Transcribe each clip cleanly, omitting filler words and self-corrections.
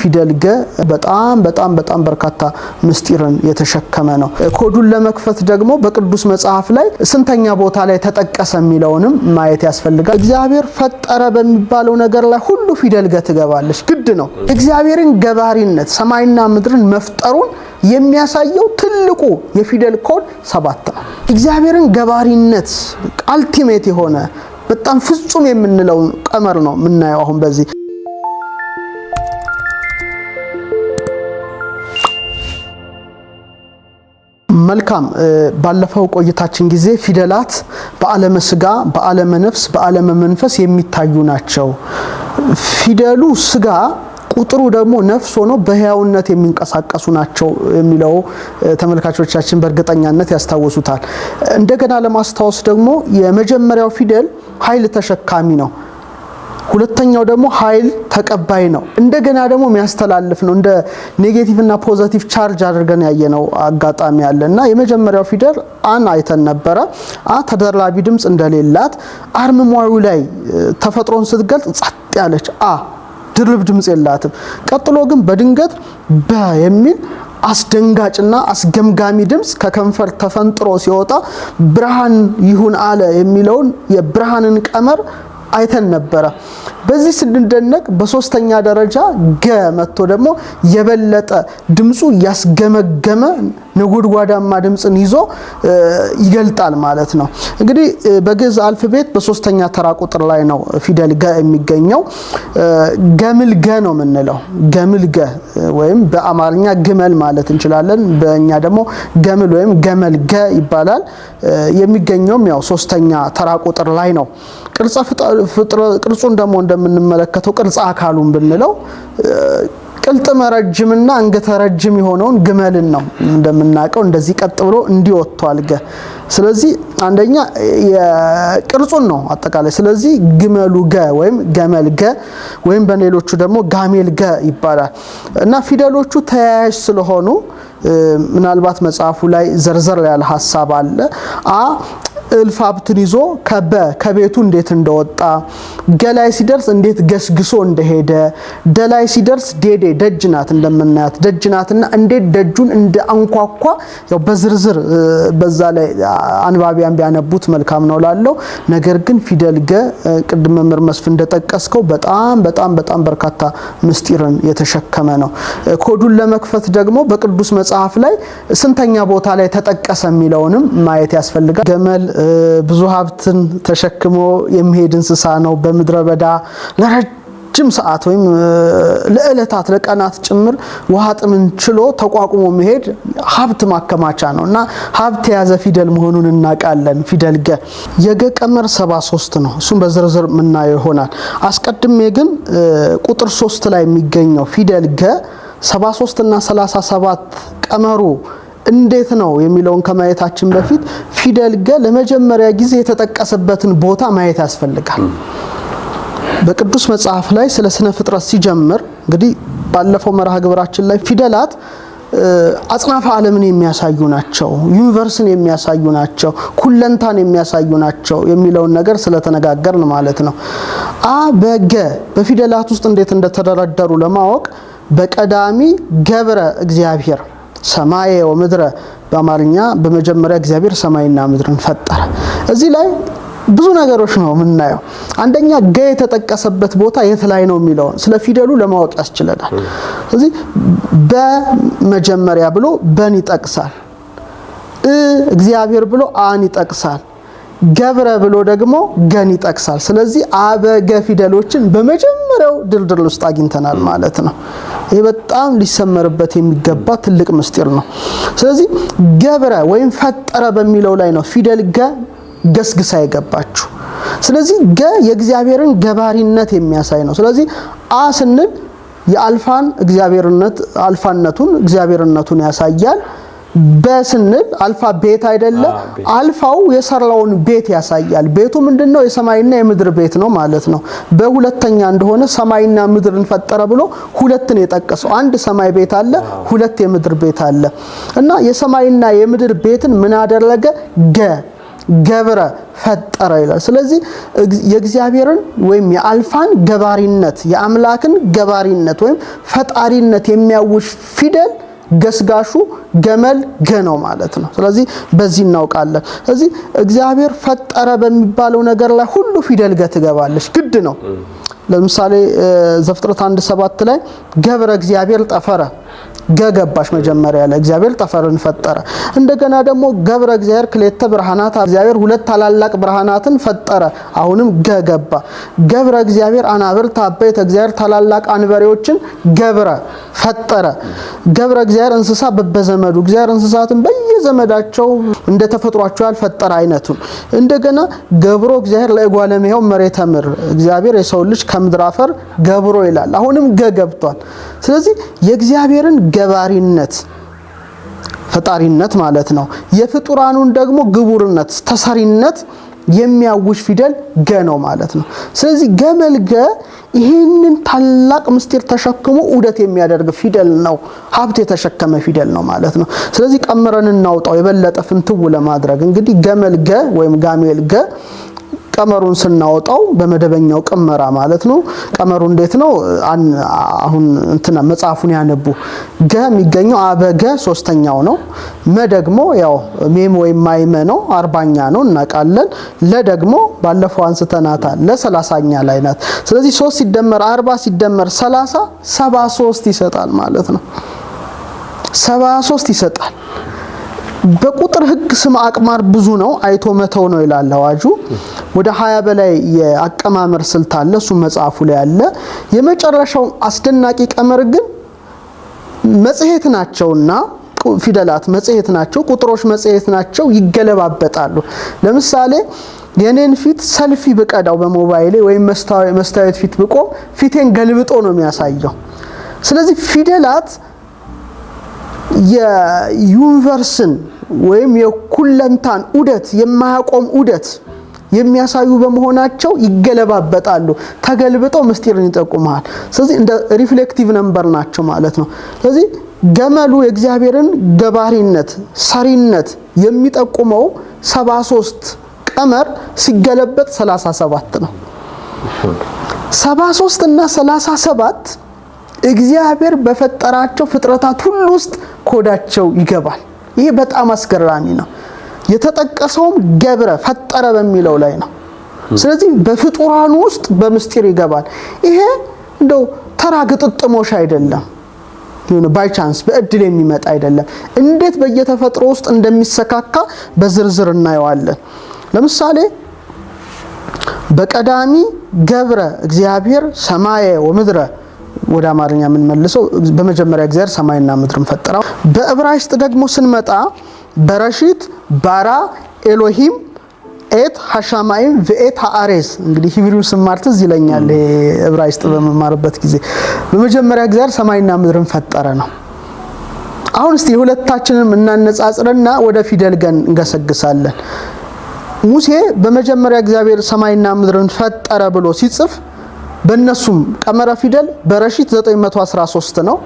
ፊደል ገ በጣም በርካታ ምስጢርን የተሸከመ ነው። ኮዱን ለመክፈት ደግሞ በቅዱስ መጽሐፍ ላይ ስንተኛ ቦታ ላይ ተጠቀሰ የሚለውንም ማየት ያስፈልጋል። እግዚአብሔር ፈጠረ በሚባለው ነገር ላይ ሁሉ ፊደል ገ ትገባለች፣ ግድ ነው። እግዚአብሔርን ገባሪነት ሰማይና ምድርን መፍጠሩን የሚያሳየው ትልቁ የፊደል ኮድ 7 ነው። እግዚአብሔርን ገባሪነት አልቲሜት የሆነ በጣም ፍጹም የምንለው ቀመር ነው የምናየው አሁን በዚህ መልካም። ባለፈው ቆይታችን ጊዜ ፊደላት በዓለመ ስጋ፣ በዓለመ ነፍስ፣ በዓለመ መንፈስ የሚታዩ ናቸው። ፊደሉ ስጋ ቁጥሩ ደግሞ ነፍስ ሆኖ በህያውነት የሚንቀሳቀሱ ናቸው የሚለው ተመልካቾቻችን በእርግጠኛነት ያስታውሱታል። እንደገና ለማስታወስ ደግሞ የመጀመሪያው ፊደል ኃይል ተሸካሚ ነው። ሁለተኛው ደግሞ ኃይል ተቀባይ ነው። እንደገና ደግሞ የሚያስተላልፍ ነው። እንደ ኔጌቲቭ እና ፖዚቲቭ ቻርጅ አድርገን ያየነው አጋጣሚ አለና የመጀመሪያው ፊደል አን አይተን ነበረ። አ ተደራቢ ድምጽ እንደሌላት አርምሟዩ ላይ ተፈጥሮን ስትገልጽ ጸጥ ያለች አ ድርብ ድምጽ የላትም። ቀጥሎ ግን በድንገት በ የሚል አስደንጋጭና አስገምጋሚ ድምጽ ከከንፈር ተፈንጥሮ ሲወጣ ብርሃን ይሁን አለ የሚለውን የብርሃንን ቀመር አይተን ነበረ። በዚህ ስንደነቅ በሶስተኛ ደረጃ ገ መጥቶ ደግሞ የበለጠ ድምጹ ያስገመገመ ነጎድጓዳማ ድምጽን ይዞ ይገልጣል ማለት ነው። እንግዲህ በግዕዝ አልፋቤት በሶስተኛ ተራ ቁጥር ላይ ነው ፊደል ገ የሚገኘው። ገምል ገ ነው የምንለው። ገምል ገ ወይም በአማርኛ ግመል ማለት እንችላለን። በእኛ ደግሞ ገምል ወይም ገመል ገ ይባላል። የሚገኘውም ያው ሶስተኛ ተራ ቁጥር ላይ ነው። ቅርጹን ደግሞ እንደምንመለከተው ቅርጽ አካሉን ብንለው ቅልጥመ ረጅምና አንገተ ረጅም የሆነውን ግመልን ነው እንደምናቀው እንደዚህ ቀጥ ብሎ እንዲወጣል ገ። ስለዚህ አንደኛ የቅርጹን ነው አጠቃላይ። ስለዚህ ግመሉ ገ ወይም ገመል ገ ወይም በሌሎቹ ደግሞ ጋሜል ገ ይባላል እና ፊደሎቹ ተያያዥ ስለሆኑ ምናልባት መጽሐፉ ላይ ዘርዘር ያለ ሐሳብ አለ። አ እልፍ ሀብትን ይዞ ከቤቱ እንዴት እንደወጣ፣ ገላይ ሲደርስ እንዴት ገስግሶ እንደሄደ፣ ደላይ ሲደርስ ዴዴ ደጅ ናት እንደምናያት ደጅ ናትና እንዴት ደጁን እንደ አንኳኳ ያው በዝርዝር በዛ ላይ አንባቢያን ቢያነቡት መልካም ነው ላለው። ነገር ግን ፊደል ገ ቅድም መምህር መስፍን እንደጠቀስከው በጣም በርካታ ምስጢርን የተሸከመ ነው። ኮዱን ለመክፈት ደግሞ በቅዱስ መጽሐፍ ላይ ስንተኛ ቦታ ላይ ተጠቀሰ የሚለውንም ማየት ያስፈልጋል። ገመል ብዙ ሀብትን ተሸክሞ የሚሄድ እንስሳ ነው። በምድረ በዳ ለረጅም ሰዓት ወይም ለዕለታት ለቀናት ጭምር ውሃ ጥምን ችሎ ተቋቁሞ መሄድ ሀብት ማከማቻ ነውና ሀብት የያዘ ፊደል መሆኑን እናውቃለን። ፊደል ገ የገ ቀመር 73 ነው። እሱም በዝርዝር ምናየው ይሆናል። አስቀድሜ ግን ቁጥር 3 ላይ የሚገኘው ፊደል ገ 73 እና 37 ቀመሩ እንዴት ነው የሚለውን ከማየታችን በፊት ፊደል ገ ለመጀመሪያ ጊዜ የተጠቀሰበትን ቦታ ማየት ያስፈልጋል። በቅዱስ መጽሐፍ ላይ ስለ ስነ ፍጥረት ሲጀምር እንግዲህ ባለፈው መርሃ ግብራችን ላይ ፊደላት አጽናፈ ዓለምን የሚያሳዩ ናቸው፣ ዩኒቨርስን የሚያሳዩ ናቸው፣ ኩለንታን የሚያሳዩ ናቸው የሚለውን ነገር ስለተነጋገርን ማለት ነው። አ በገ በፊደላት ውስጥ እንዴት እንደተደረደሩ ለማወቅ በቀዳሚ ገብረ እግዚአብሔር ሰማየ ወምድረ በአማርኛ በመጀመሪያ እግዚአብሔር ሰማይና ምድርን ፈጠረ። እዚህ ላይ ብዙ ነገሮች ነው የምናየው። አንደኛ ገ የተጠቀሰበት ቦታ የት ላይ ነው የሚለው ስለ ፊደሉ ለማወቅ ያስችለናል። ስለዚህ በመጀመሪያ ብሎ በን ይጠቅሳል። እግዚአብሔር ብሎ አን ይጠቅሳል። ገብረ ብሎ ደግሞ ገን ይጠቅሳል። ስለዚህ አበገ ፊደሎችን በመጀመሪያው ድልድል ውስጥ አግኝተናል ማለት ነው። ይሄ በጣም ሊሰመርበት የሚገባ ትልቅ ምስጢር ነው። ስለዚህ ገብረ ወይም ፈጠረ በሚለው ላይ ነው ፊደል ገ ገስግሳ የገባችው። ስለዚህ ገ የእግዚአብሔርን ገባሪነት የሚያሳይ ነው። ስለዚህ አ ስንል የአልፋን እግዚአብሔርነት አልፋነቱን እግዚአብሔርነቱን ያሳያል። በስንል አልፋ ቤት አይደለ? አልፋው የሰራውን ቤት ያሳያል። ቤቱ ምንድነው? የሰማይና የምድር ቤት ነው ማለት ነው። በሁለተኛ እንደሆነ ሰማይና ምድርን ፈጠረ ብሎ ሁለትን የጠቀሰው አንድ ሰማይ ቤት አለ፣ ሁለት የምድር ቤት አለ እና የሰማይና የምድር ቤትን ምን አደረገ? ገ ገብረ ፈጠረ ይላል። ስለዚህ የእግዚአብሔርን ወይም የአልፋን ገባሪነት የአምላክን ገባሪነት ወይም ፈጣሪነት የሚያውጅ ፊደል ገስጋሹ ገመል ገ ነው ማለት ነው። ስለዚህ በዚህ እናውቃለን። ስለዚህ እግዚአብሔር ፈጠረ በሚባለው ነገር ላይ ሁሉ ፊደል ገ ትገባለች፣ ግድ ነው። ለምሳሌ ዘፍጥረት 1:7 ላይ ገብረ እግዚአብሔር ጠፈረ ገገባሽ መጀመሪያ ላይ እግዚአብሔር ጠፈርን ፈጠረ። እንደገና ደግሞ ገብረ እግዚአብሔር ክሌተ ብርሃናት እግዚአብሔር ሁለት ታላላቅ ብርሃናትን ፈጠረ። አሁንም ገገባ። ገብረ እግዚአብሔር አናብርት አበይት እግዚአብሔር ታላላቅ አንበሬዎችን ገብረ ፈጠረ። ገብረ እግዚአብሔር እንስሳ በበዘመዱ እግዚአብሔር እንስሳትን በየዘመዳቸው እንደ ተፈጥሯቸው ያልፈጠረ አይነቱን። እንደገና ገብሮ እግዚአብሔር ለእጓለመያው መሬተ ምድር እግዚአብሔር የሰው ልጅ ከምድር አፈር ገብሮ ይላል። አሁንም ገገብቷል። ስለዚህ የእግዚአብሔርን ገባሪነት ፈጣሪነት ማለት ነው። የፍጡራኑን ደግሞ ግቡርነት ተሰሪነት የሚያውጅ ፊደል ገ ነው ማለት ነው። ስለዚህ ገመልገ ይህንን ታላቅ ምስጢር ተሸክሞ ዑደት የሚያደርግ ፊደል ነው። ሀብት የተሸከመ ፊደል ነው ማለት ነው። ስለዚህ ቀምረን እናውጣው የበለጠ ፍንትው ለማድረግ እንግዲህ ገመልገ ወይም ጋሜልገ ቀመሩን ስናወጣው በመደበኛው ቀመራ ማለት ነው። ቀመሩ እንዴት ነው? አሁን እንትና መጽሐፉን ያነቡ ገ የሚገኘው አበገ ሶስተኛው ነው። መ ደግሞ ያው ሜም ወይም ማይመ ነው፣ 40ኛ ነው እናውቃለን። ለ ደግሞ ባለፈው አንስተናታል ለ30ኛ ላይ ናት። ስለዚህ 3 ሲደመር 40 ሲደመር 30 73 ይሰጣል ማለት ነው። 73 ይሰጣል። በቁጥር ህግ ስም አቅማር ብዙ ነው አይቶ መተው ነው ይላል አዋጁ። ወደ 20 በላይ የአቀማመር ስልት አለ፣ እሱ መጽሐፉ ላይ አለ። የመጨረሻው አስደናቂ ቀመር ግን መጽሔት ናቸውና ፊደላት መጽሔት ናቸው፣ ቁጥሮች መጽሔት ናቸው፣ ይገለባበጣሉ። ለምሳሌ የኔን ፊት ሰልፊ በቀዳው በሞባይሌ ወይም መስታወት ፊት ብቆም ፊቴን ገልብጦ ነው የሚያሳየው። ስለዚህ ፊደላት የዩኒቨርስን ወይም የኩለንታን ዑደት የማያቆም ዑደት የሚያሳዩ በመሆናቸው ይገለባበጣሉ። ተገልብጠው ምስጢርን ይጠቁማል። ስለዚህ እንደ ሪፍሌክቲቭ ነምበር ናቸው ማለት ነው። ስለዚህ ገመሉ የእግዚአብሔርን ገባሪነት ሰሪነት የሚጠቁመው 73 ቀመር ሲገለበጥ 37 ነው። 73 እና 37 እግዚአብሔር በፈጠራቸው ፍጥረታት ሁሉ ውስጥ ኮዳቸው ይገባል። ይሄ በጣም አስገራሚ ነው። የተጠቀሰውም ገብረ ፈጠረ በሚለው ላይ ነው። ስለዚህ በፍጡራኑ ውስጥ በምስጢር ይገባል። ይሄ እንደው ተራ ግጥጥሞሽ አይደለም፣ ባይ ቻንስ በእድል የሚመጣ አይደለም። እንዴት በየተፈጥሮ ውስጥ እንደሚሰካካ በዝርዝር እናየዋለን። ለምሳሌ በቀዳሚ ገብረ እግዚአብሔር ሰማየ ወምድረ ወደ አማርኛ ምን መልሰው በመጀመሪያ እግዚአብሔር ሰማይና ምድርን ፈጠረው። በዕብራይስጥ ደግሞ ስንመጣ በረሺት ባራ ኤሎሂም ኤት ሐሻማይም ወኤት ሃአሬስ። እንግዲህ ሂብሪው ስማርት እዚህ ይለኛል ዕብራይስጥ በመማርበት ጊዜ በመጀመሪያ እግዚአብሔር ሰማይና ምድርን ፈጠረ ነው። አሁን እስቲ ሁለታችንም እናነጻጽርና ወደ ፊደል ገን እንገሰግሳለን። ሙሴ በመጀመሪያ እግዚአብሔር ሰማይና ምድርን ፈጠረ ብሎ ሲጽፍ በእነሱም ቀመረ ፊደል በረሺት 913 ነው፣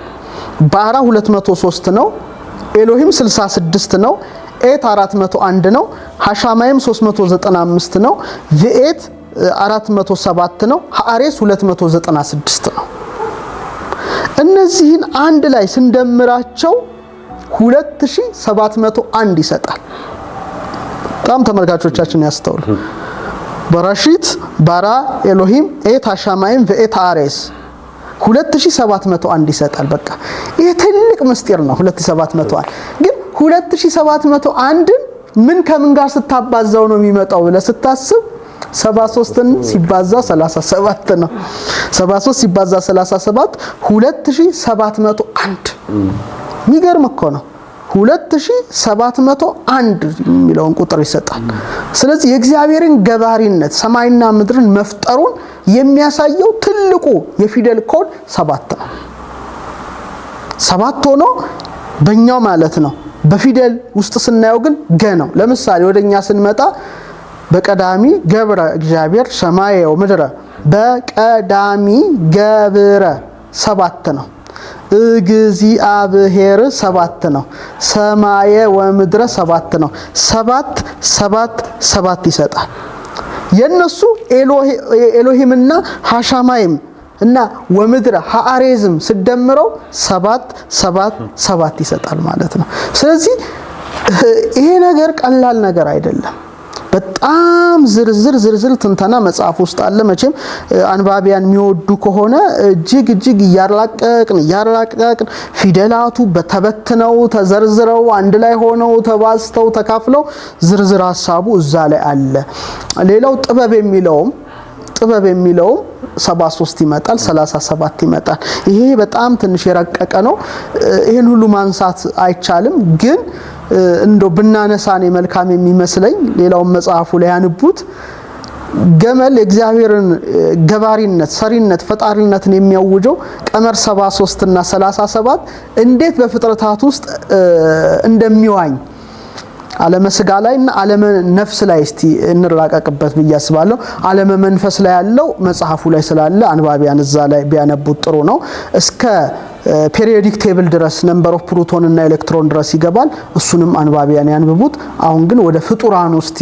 ባራ 203 ነው፣ ኤሎሂም 66 ነው፣ ኤት 401 ነው፣ ሐሻማይም 395 ነው፣ ወኤት 407 ነው፣ ሃአሬስ 296 ነው። እነዚህን አንድ ላይ ስንደምራቸው 2701 ይሰጣል። በጣም ተመልካቾቻችን ያስተውሉ። በረሺት ባራ ኤሎሂም ኤት ሐሻማይም ወኤት ሃአሬስ 2701 ይሰጣል። በቃ ይሄ ትልቅ ምስጢር ነው። 2701 ግን 2701ን ምን ከምን ጋር ስታባዛው ነው የሚመጣው ብለህ ስታስብ 73ን ሲባዛ 37 ነው። 73 ሲባዛ 37 2701 የሚገርም እኮ ነው። 2701 የሚለውን ቁጥር ይሰጣል። ስለዚህ የእግዚአብሔርን ገባሪነት ሰማይና ምድርን መፍጠሩን የሚያሳየው ትልቁ የፊደል ኮድ 7 ነው። 7 ሆኖ በእኛው ማለት ነው። በፊደል ውስጥ ስናየው ግን ገ ነው። ለምሳሌ ወደኛ ስንመጣ በቀዳሚ ገብረ እግዚአብሔር ሰማየ ወምድረ በቀዳሚ ገብረ 7 ነው። እግዚአብሔር 7 ነው። ሰማየ ወምድረ 7 ነው። 7 7 7 ይሰጣል። የነሱ ኤሎሂምና ሐሻማይም እና ወምድረ ሐአሬዝም ስደምረው 7 7 7 ይሰጣል ማለት ነው። ስለዚህ ይሄ ነገር ቀላል ነገር አይደለም። በጣም ዝርዝር ትንተና መጽሐፍ ውስጥ አለ። መቼም አንባቢያን የሚወዱ ከሆነ እጅግ ያራቀቅን ፊደላቱ በተበትነው ተዘርዝረው አንድ ላይ ሆነው ተባዝተው ተካፍለው ዝርዝር ሐሳቡ እዛ ላይ አለ። ሌላው ጥበብ የሚለውም 73 ይመጣል፣ 37 ይመጣል። ይሄ በጣም ትንሽ የረቀቀ ነው። ይሄን ሁሉ ማንሳት አይቻልም፣ ግን እንዶ ብናነሳኔ መልካም የሚመስለኝ ሌላው መጽሐፉ ላይ ያንቡት ገመል እግዚአብሔርን ገባሪነት፣ ሰሪነት፣ ፈጣሪነትን የሚያውጀው ቀመር 73 እና 37 እንዴት በፍጥረታት ውስጥ እንደሚዋኝ ዓለመ ስጋ ላይ እና ዓለመ ነፍስ ላይ እስቲ እንራቀቅበት ብዬ አስባለሁ። ዓለመ መንፈስ ላይ ያለው መጽሐፉ ላይ ስላለ አንባቢያን እዛ ላይ ቢያነቡት ጥሩ ነው። እስከ ፔሪዮዲክ ቴብል ድረስ ነምበር ኦፍ ፕሮቶን እና ኤሌክትሮን ድረስ ይገባል። እሱንም አንባቢያን ያንብቡት። አሁን ግን ወደ ፍጡራን ውስጥ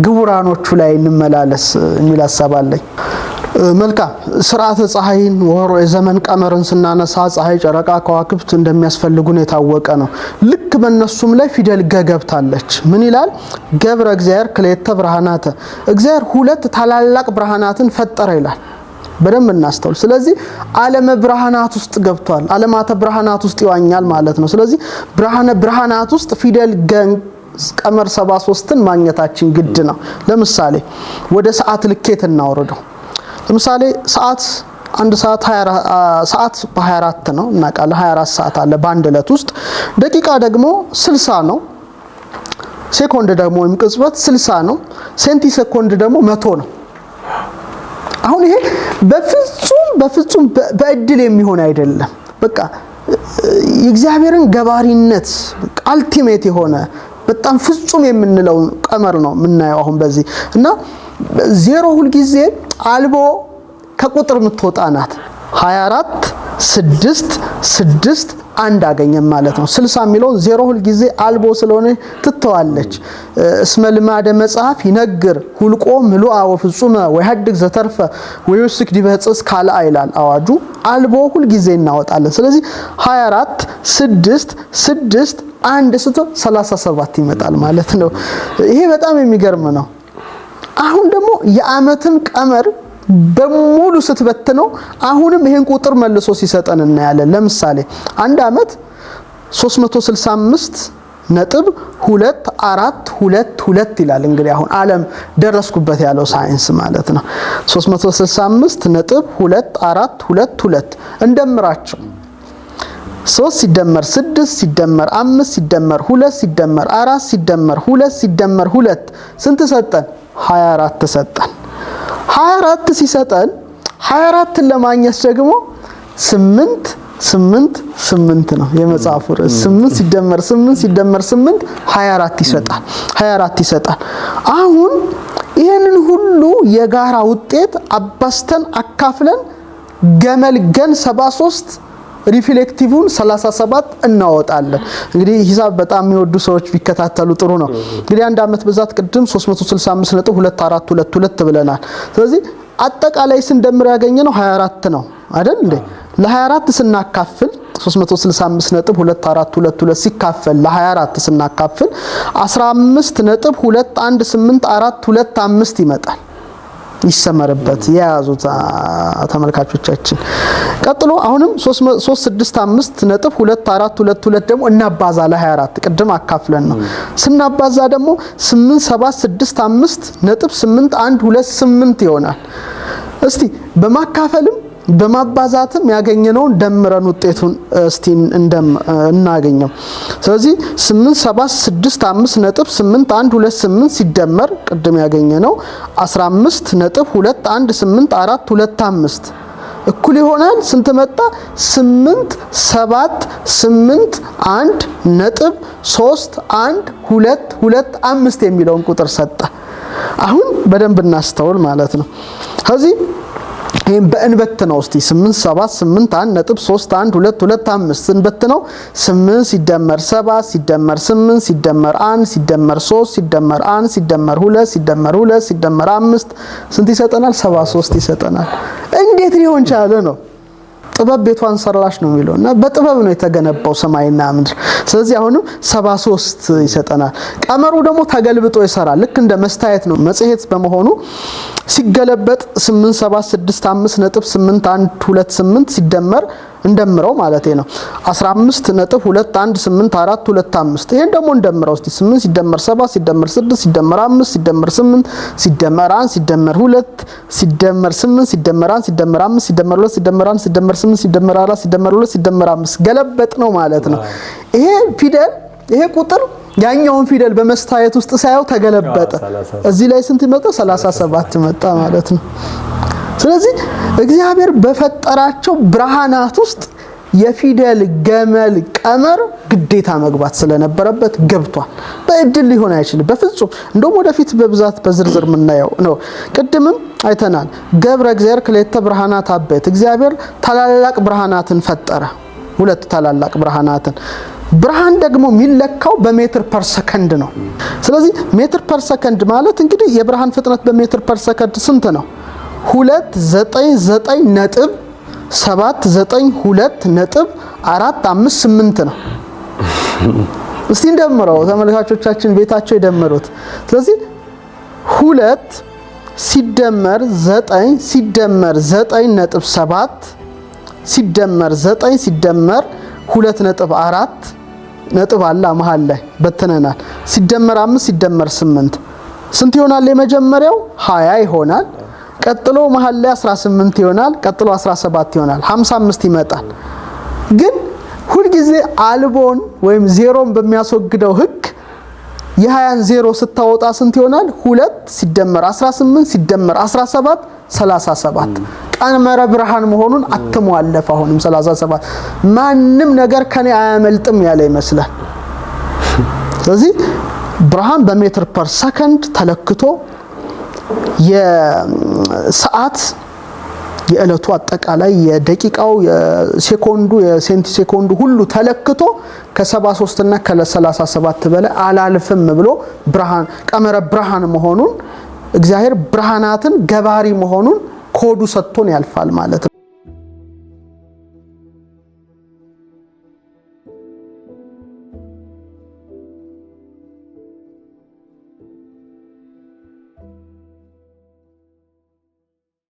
ግቡራኖቹ ላይ እንመላለስ የሚል ሐሳብ አለኝ። መልካም ስርዓተ ፀሐይን ወሮ የዘመን ቀመርን ስናነሳ ፀሐይ፣ ጨረቃ፣ ከዋክብት እንደሚያስፈልጉን የታወቀ ነው። ልክ በእነሱም ላይ ፊደል ገገብታለች። ምን ይላል? ገብረ እግዚአብሔር ክልኤተ ብርሃናተ፣ እግዚአብሔር 2 ታላላቅ ብርሃናትን ፈጠረ ይላል። በደንብ እናስተውል። ስለዚህ ዓለመ ብርሃናት ውስጥ ገብቷል። ዓለማተ ብርሃናት ውስጥ ይዋኛል ማለት ነው። ስለዚህ ብርሃናት ውስጥ ፊደል ቀመር 73ን ማግኘታችን ግድ ነው። ለምሳሌ ወደ ሰዓት ልኬት እናወርደው። ለምሳሌ ሰዓት አንድ ሰዓት 24 ሰዓት በ24 ነው እናውቃለን። 24 ሰዓት አለ በአንድ ዕለት ውስጥ። ደቂቃ ደግሞ 60 ነው። ሴኮንድ ደግሞ ወይም ቅጽበት 60 ነው። ሴንቲ ሴኮንድ ደግሞ 100 ነው። አሁን ይሄ በፍጹም በእድል የሚሆን አይደለም። በቃ የእግዚአብሔርን ገባሪነት አልቲሜት የሆነ በጣም ፍጹም የምንለው ቀመር ነው የምናየው አሁን በዚህ እና ዜሮ ሁሉ ጊዜ አልቦ ከቁጥር የምትወጣ ናት። 24 6 6 አንድ አገኘን ማለት ነው። 60 የሚለው ዜሮ ሁሉ ጊዜ አልቦ ስለሆነ ትተዋለች። እስመ ልማደ መጽሐፍ ይነግር ሁልቆ ምሉአ ወፍጹመ ወይሐድግ ዘተርፈ ወይወስክ ዲበጽስ ካልአ ይላል አዋጁ። አልቦ ሁሉ ጊዜ እናወጣለን። ስለዚህ 24 6 6 አንድ ስቶ 37 ይመጣል ማለት ነው። ይሄ በጣም የሚገርም ነው። አሁን ደግሞ የዓመትን ቀመር በሙሉ ስትበትነው አሁንም ይሄን ቁጥር መልሶ ሲሰጠን እናያለን። ለምሳሌ አንድ ዓመት 365.242 ይላል። እንግዲህ አሁን ዓለም ደረስኩበት ያለው ሳይንስ ማለት ነው። 365.242 እንደምራቸው 3 ሲደመር 6 ሲደመር 5 ሲደመር 2 ሲደመር 4 ሲደመር 2 ሲደመር 2 ስንት ሰጠን? 24 ሰጠን። 24 ሲሰጠን 24ን ለማግኘት ደግሞ 8 8 8 ነው የመጽሐፉ ርዕስ። 8 ሲደመር 8 ሲደመር 8 24 ይሰጣል። 24 ይሰጣል። አሁን ይሄንን ሁሉ የጋራ ውጤት አባስተን አካፍለን ገመልገን 73 ሪፍሌክቲቭን 37 እናወጣለን። እንግዲህ ሂሳብ በጣም የሚወዱ ሰዎች ቢከታተሉ ጥሩ ነው። እንግዲህ አንድ ዓመት በዛት ቅድም 365.2422 ብለናል። ስለዚህ አጠቃላይ ስንደምር ያገኘነው 24 ነው አይደል እንዴ? ለ24 ስናካፍል 365.2422 ሲካፈል ለ24 ስናካፍል 15.218425 ይመጣል። ይሰመርበት የያዙት ተመልካቾቻችን። ቀጥሎ አሁንም 365.2422 ደግሞ እናባዛ ለ24 ቅድም አካፍለን ነው። ስናባዛ ደግሞ 8765.8128 ይሆናል። እስቲ በማካፈልም በማባዛትም ያገኘነውን ደምረን ውጤቱን እስቲ እናገኘው። ስለዚህ 8765.8128 ሲደመር ቅድም ያገኘነው 15.218425 እኩል ይሆናል ስንት መጣ? 8781.3125 የሚለውን ቁጥር ሰጠ። አሁን በደንብ እናስተውል ማለት ነው። ከዚህ ይሄን በእንበት ነው። እስቲ 8 7 8 1 ነጥብ 3 1 2 2 5 ስንበት ነው 8 ሲደመር 7 ሲደመር 8 ሲደመር 1 ሲደመር 3 ሲደመር 1 ሲደመር 2 ሲደመር 2 ሲደመር 5 ስንት ይሰጠናል? 73 ይሰጠናል። እንዴት ሊሆን ቻለ ነው? ጥበብ ቤቷን ሰራሽ ነው የሚለውና በጥበብ ነው የተገነባው ሰማይና ምድር። ስለዚህ አሁንም 73 ይሰጠናል። ቀመሩ ደግሞ ተገልብጦ ይሰራል። ልክ እንደ መስታየት ነው። መጽሔት በመሆኑ ሲገለበጥ 8 7 6 5 ነጥብ 8 1 2 8 ሲደመር እንደምረው ማለት ነው 15.21 8 4 2 5 ይሄን ደግሞ እንደምረው እስቲ 8 ሲደመር 7 ሲደመር 6 ሲደመር 5 ሲደመር 8 ሲደመር 1 ሲደመር 2 ሲደመር 8 ሲደመር 1 ሲደመር 5 ሲደመር 2 ሲደመር 1 ሲደመር 8 ሲደመር 4 ሲደመር 2 ሲደመር 5 ገለበጥ ነው ማለት ነው። ይሄ ፊደል ይሄ ቁጥር ያኛውን ፊደል በመስታየት ውስጥ ሳይው ተገለበጠ። እዚህ ላይ ስንት መጣ? 37 መጣ ማለት ነው። ስለዚህ እግዚአብሔር በፈጠራቸው ብርሃናት ውስጥ የፊደል ገመል ቀመር ግዴታ መግባት ስለነበረበት ገብቷል። በእድል ሊሆን አይችልም በፍጹም። እንደውም ወደፊት በብዛት በዝርዝር የምናየው ነው። ቅድምም አይተናል። ገብረ እግዚአብሔር ክልኤተ ብርሃናት አበይት፣ እግዚአብሔር ታላላቅ ብርሃናትን ፈጠረ። ሁለት ታላላቅ ብርሃናትን። ብርሃን ደግሞ የሚለካው በሜትር ፐር ሰከንድ ነው። ስለዚህ ሜትር ፐር ሰከንድ ማለት እንግዲህ የብርሃን ፍጥነት በሜትር ፐር ሰከንድ ስንት ነው? 299 ነጥብ 792 ነጥብ 458 ነው። እስቲ እንደምረው ተመልካቾቻችን ቤታቸው ይደምሩት። ስለዚህ 2 ሲደመር 9 ሲደመር 9 ነጥብ 7 ሲደመር 9 ሲደመር 2 ነጥብ 4 ነጥብ አለ መሃል ላይ በትነናል። ሲደመር 5 ሲደመር 8 ስንት ይሆናል? የመጀመሪያው 20 ይሆናል። ቀጥሎ መሃል ላይ 18 ይሆናል። ቀጥሎ 17 ይሆናል። 55 ይመጣል። ግን ሁሉ ጊዜ አልቦን ወይም ዜሮን በሚያስወግደው ህግ የ20ን ዜሮ ስታወጣ ስንት ይሆናል? 2 ሲደመር 18 ሲደመር 17 37 ቀመረ ብርሃን መሆኑን አትሟለፈ። አሁንም 37 ማንም ነገር ከኔ አያመልጥም ያለ ይመስላል። ስለዚህ ብርሃን በሜትር ፐር ሰከንድ ተለክቶ የሰዓት የእለቱ አጠቃላይ የደቂቃው የሴኮንዱ የሴንቲ ሴኮንዱ ሁሉ ተለክቶ ከ73 እና ከ37 በላይ አላልፍም ብሎ ብርሃን ቀመረ ብርሃን መሆኑን እግዚአብሔር ብርሃናትን ገባሪ መሆኑን ኮዱ ሰጥቶን ያልፋል ማለት ነው።